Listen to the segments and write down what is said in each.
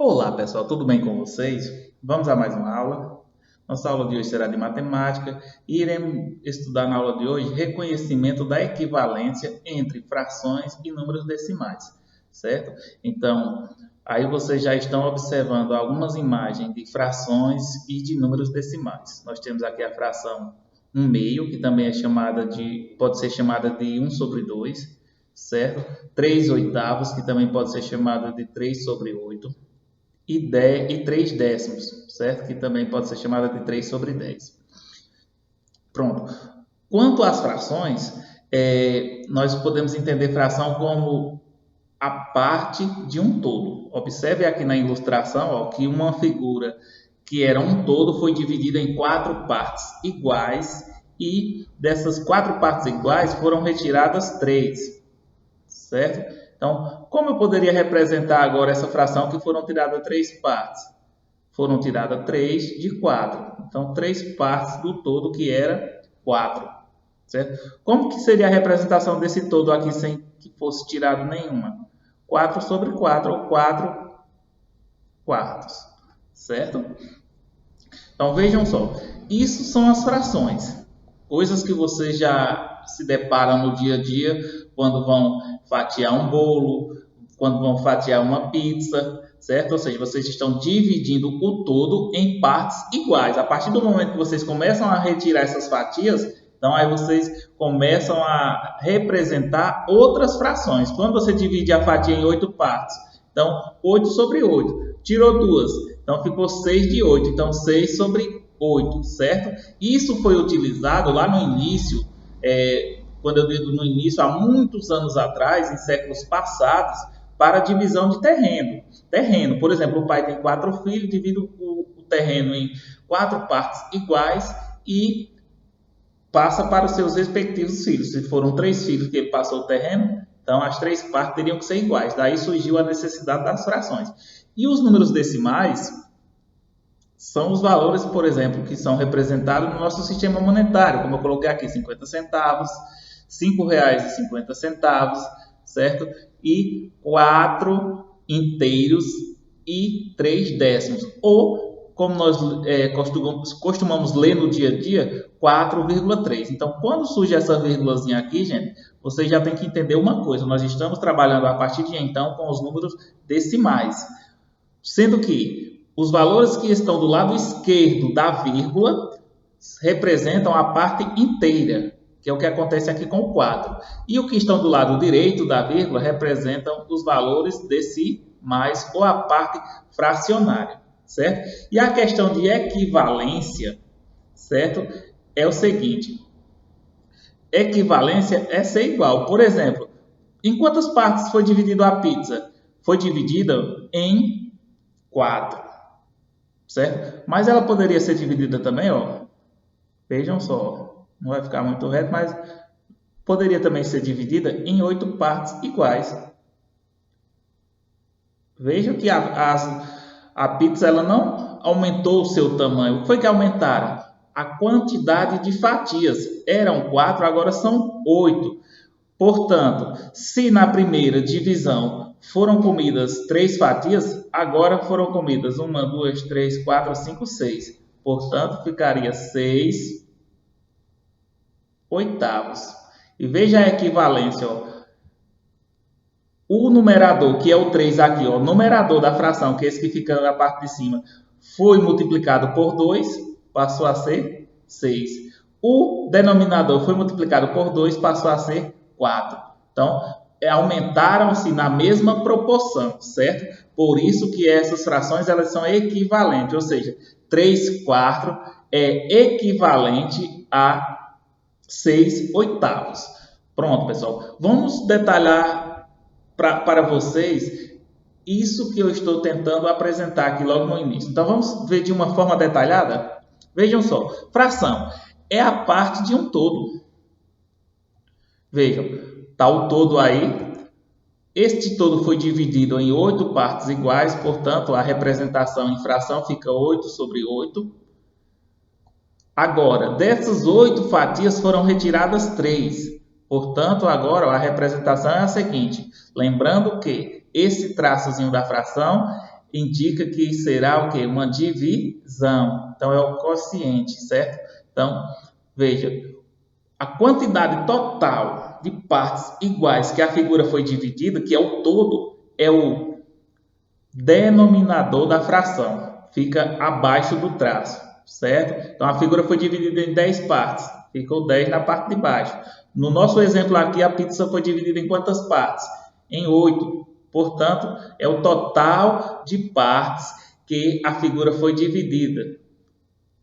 Olá pessoal, tudo bem com vocês? Vamos a mais uma aula. Nossa aula de hoje será de matemática e iremos estudar na aula de hoje reconhecimento da equivalência entre frações e números decimais, certo? Então, aí vocês já estão observando algumas imagens de frações e de números decimais. Nós temos aqui a fração 1/2, que também pode ser chamada de 1/2, certo? 3/8, que também pode ser chamada de 3/8 e 3 décimos, certo? Que também pode ser chamada de 3/10. Pronto. Quanto às frações, nós podemos entender fração como a parte de um todo. Observe aqui na ilustração, ó, que uma figura que era um todo foi dividida em 4 partes iguais e dessas 4 partes iguais foram retiradas 3, certo? Então, como eu poderia representar agora essa fração que foram tiradas 3 partes? Foram tiradas 3 de 4. Então, 3 partes do todo que era 4. Certo? Como que seria a representação desse todo aqui sem que fosse tirado nenhuma? 4/4 ou 4 quartos. Certo? Então, vejam só. Isso são as frações. Coisas que vocês já se deparam no dia a dia quando vão fatiar um bolo, quando vão fatiar uma pizza, certo? Ou seja, vocês estão dividindo o todo em partes iguais. A partir do momento que vocês começam a retirar essas fatias, então aí vocês começam a representar outras frações. Quando você divide a fatia em 8 partes, então 8/8, tirou 2, então ficou 6 de 8, então 6/8, certo? Isso foi utilizado lá no início, quando eu digo no início, há muitos anos atrás, em séculos passados, para divisão de terreno. Por exemplo, o pai tem 4 filhos, divide o terreno em 4 partes iguais e passa para os seus respectivos filhos. Se foram 3 filhos que ele passou o terreno, então as 3 partes teriam que ser iguais. Daí surgiu a necessidade das frações. E os números decimais são os valores, por exemplo, que são representados no nosso sistema monetário, como eu coloquei aqui, 50 centavos, R$ 5,50, certo? E 4 inteiros e 3 décimos. Ou, como nós costumamos ler no dia a dia, 4,3. Então, quando surge essa vírgulazinha aqui, gente, você já tem que entender uma coisa. Nós estamos trabalhando a partir de então com os números decimais. Sendo que os valores que estão do lado esquerdo da vírgula representam a parte inteira, que é o que acontece aqui com o 4. E o que estão do lado direito da vírgula representam os valores decimais ou a parte fracionária, certo? E a questão de equivalência, certo? É o seguinte: equivalência é ser igual. Por exemplo, em quantas partes foi dividida a pizza? Foi dividida em 4, certo? Mas ela poderia ser dividida também, ó. Vejam só, não vai ficar muito reto, mas poderia também ser dividida em 8 partes iguais. Vejam que a pizza ela não aumentou o seu tamanho. O que foi que aumentaram? A quantidade de fatias. Eram 4, agora são 8. Portanto, se na primeira divisão foram comidas 3 fatias, agora foram comidas 1, 2, 3, 4, 5, 6. Portanto, ficaria 6 oitavos. E veja a equivalência, ó. O numerador, que é o 3 aqui, ó, o numerador da fração, que é esse que fica na parte de cima, foi multiplicado por 2, passou a ser 6. O denominador foi multiplicado por 2, passou a ser 4. Então, aumentaram-se na mesma proporção, certo? Por isso que essas frações elas são equivalentes, ou seja, 3/4 é equivalente a 6 oitavos. Pronto, pessoal. Vamos detalhar para vocês isso que eu estou tentando apresentar aqui logo no início. Então, vamos ver de uma forma detalhada? Vejam só. Fração é a parte de um todo. Vejam, está o todo aí. Este todo foi dividido em 8 partes iguais, portanto, a representação em fração fica 8/8. Agora, dessas 8 fatias foram retiradas 3. Portanto, agora a representação é a seguinte. Lembrando que esse traçozinho da fração indica que será o quê? Uma divisão. Então, é o quociente, certo? Então, veja, a quantidade total de partes iguais que a figura foi dividida, que é o todo, é o denominador da fração. Fica abaixo do traço, certo? Então, a figura foi dividida em 10 partes. Ficou 10 na parte de baixo. No nosso exemplo aqui, a pizza foi dividida em quantas partes? Em 8. Portanto, é o total de partes que a figura foi dividida.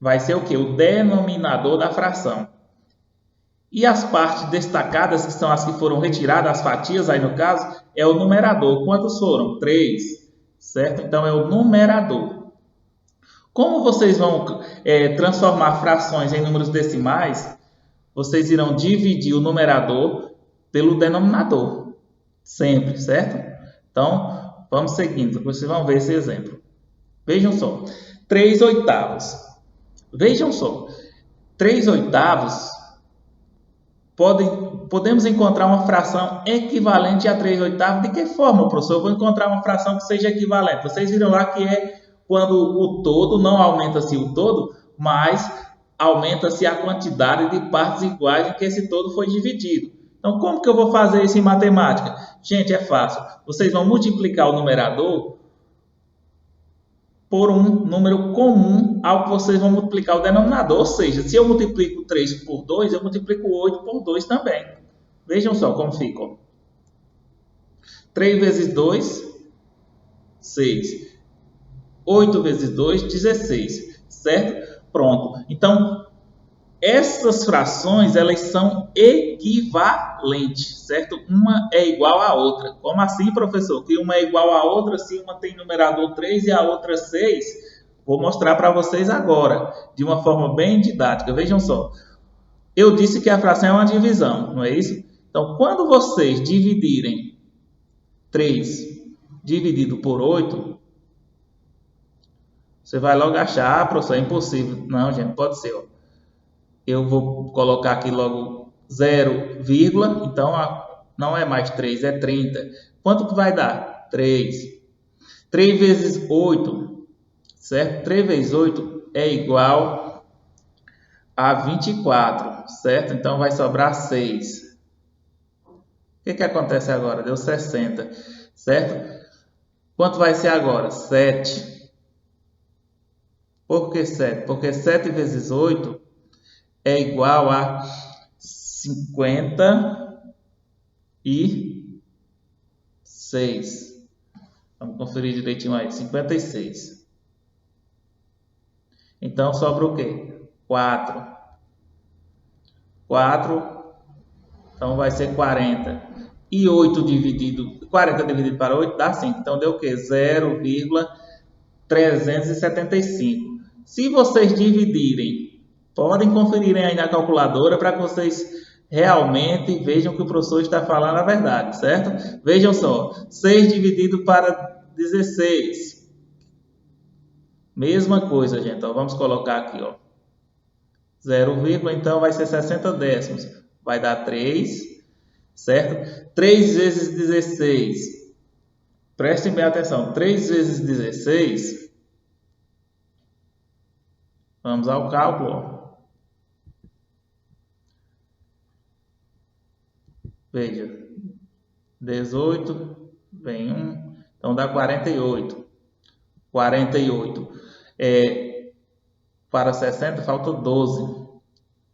Vai ser o quê? O denominador da fração. E as partes destacadas, que são as que foram retiradas, as fatias aí no caso, é o numerador. Quantos foram? 3, certo? Então, é o numerador. Como vocês vão transformar frações em números decimais, vocês irão dividir o numerador pelo denominador. Sempre, certo? Então, vamos seguindo. Vocês vão ver esse exemplo. Vejam só. 3 oitavos. Vejam só. 3 oitavos, podemos encontrar uma fração equivalente a 3 oitavos. De que forma, professor? Eu vou encontrar uma fração que seja equivalente. Vocês viram lá que é quando o todo, não aumenta-se o todo, mas aumenta-se a quantidade de partes iguais em que esse todo foi dividido. Então, como que eu vou fazer isso em matemática? Gente, é fácil. Vocês vão multiplicar o numerador por um número comum ao que vocês vão multiplicar o denominador. Ou seja, se eu multiplico 3 por 2, eu multiplico 8 por 2 também. Vejam só como fica. 3 vezes 2, 6. 8 vezes 2, 16. Certo? Pronto. Então, essas frações, elas são equivalentes, certo? Uma é igual à outra. Como assim, professor? Que uma é igual à outra, se uma tem numerador 3 e a outra 6? Vou mostrar para vocês agora, de uma forma bem didática. Vejam só. Eu disse que a fração é uma divisão, não é isso? Então, quando vocês dividirem 3 dividido por 8, você vai logo achar, ah, professor, é impossível. Não, gente, pode ser, ó. Eu vou colocar aqui logo 0, então não é mais 3, é 30. Quanto que vai dar? 3. 3 vezes 8, certo? 3 vezes 8 é igual a 24, certo? Então vai sobrar 6. O que acontece agora? Deu 60, certo? Quanto vai ser agora? 7. Por que 7? Porque 7 vezes 8 é igual a 56. Vamos conferir direitinho aí. 56. Então, sobra o quê? 4. 4. Então, vai ser 40. E 40 dividido para 8 dá 5. Então, deu o quê? 0,375. Se vocês dividirem, podem conferir aí na calculadora para que vocês realmente vejam que o professor está falando a verdade, certo? Vejam só, 6 dividido para 16. Mesma coisa, gente. Então, vamos colocar aqui, ó. 0, então vai ser 60 décimos. Vai dar 3, certo? 3 vezes 16. Prestem bem atenção. 3 vezes 16... Vamos ao cálculo. Veja, 18, vem 1, então dá 48. 48. Para 60 falta 12,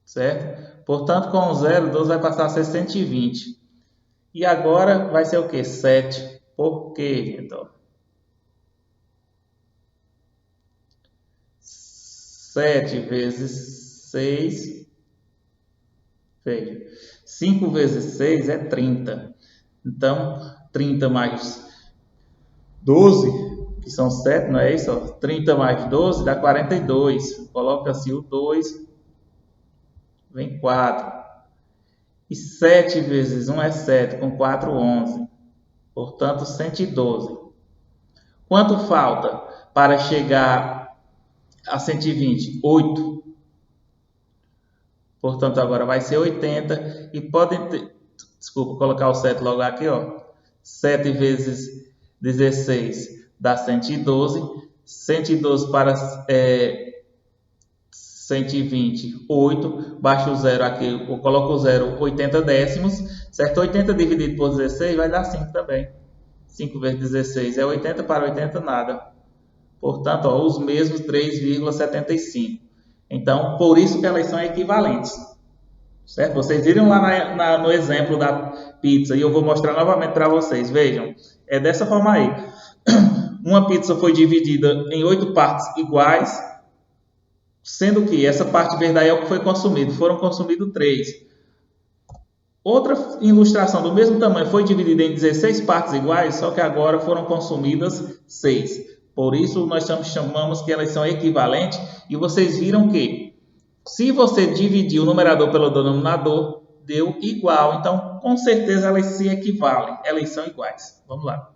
certo? Portanto, com o 0, 12 vai passar a ser 120. E agora vai ser o quê? 7. Por quê, gente? 7 vezes 6, veja, 5 vezes 6 é 30. Então, 30 mais 12, que são 7, não é isso? 30 mais 12 dá 42. Coloca-se o 2, vem 4. E 7 vezes 1 é 7, com 4, 11. Portanto, 112. Quanto falta para chegar a 120? 8. Portanto, agora vai ser 80. E podem ter... Desculpa, colocar o 7 logo aqui, ó. 7 vezes 16 dá 112. 112 para 120, 8. Baixa o zero aqui, eu coloco o zero, 80 décimos. Certo? 80 dividido por 16 vai dar 5 também. 5 vezes 16 é 80, para 80 nada. Portanto, ó, os mesmos 3,75. Então, por isso que elas são equivalentes. Certo? Vocês viram lá no exemplo da pizza e eu vou mostrar novamente para vocês. Vejam, é dessa forma aí. Uma pizza foi dividida em 8 partes iguais, sendo que essa parte verde aí é o que foi consumido. Foram consumidos 3. Outra ilustração do mesmo tamanho foi dividida em 16 partes iguais, só que agora foram consumidas 6. Por isso, nós chamamos que elas são equivalentes. E vocês viram que, se você dividir o numerador pelo denominador, deu igual. Então, com certeza, elas se equivalem. Elas são iguais. Vamos lá.